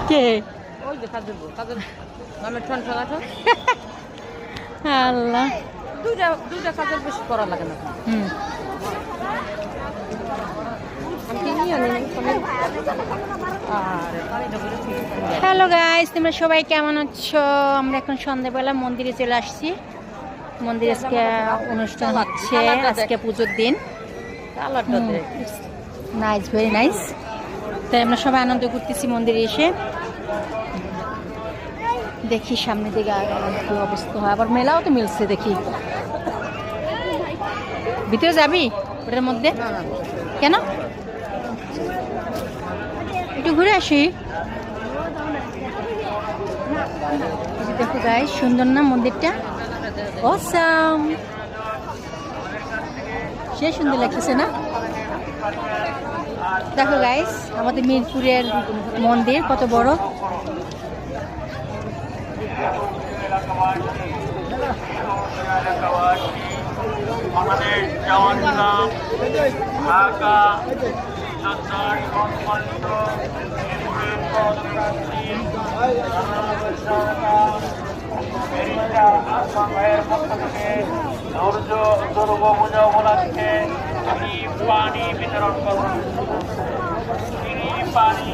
কে ওই যে কাজের নামের ঠন ঠন আল্লাহ দুইটা কাজের বেশি করা লাগে না। হুম হ্যালো গাইস, তোমরা সবাই কেমন আছো? আমরা এখন সন্ধ্যাবেলা মন্দিরে চলে আসছি। মন্দিরে আজকে অনুষ্ঠান হচ্ছে, আজকে পুজোর দিন। Nice, very nice. তাই আমরা সবাই আনন্দ করতেছি মন্দিরে এসে। দেখি সামনে দিকে কি অবস্থা হয়। আবার মেলাও তো মিলছে দেখি। ভিতরে যাবি ওটার মধ্যে? কেন? একটু ঘুরে আসি। দেখো গাইস, সুন্দর না মন্দিরটা? অসাম, সে সুন্দর লাগতেছে না? দেখো গাইস, আমাদের মিরপুরের মন্দির কত বড়। আমাদের জওয়ানলাম ঢাকা সরকার সম্মানিত ভাইয়ের পক্ষ থেকে দুর্গ পূজা উপলক্ষে পানি বিতরণ করুন। পানি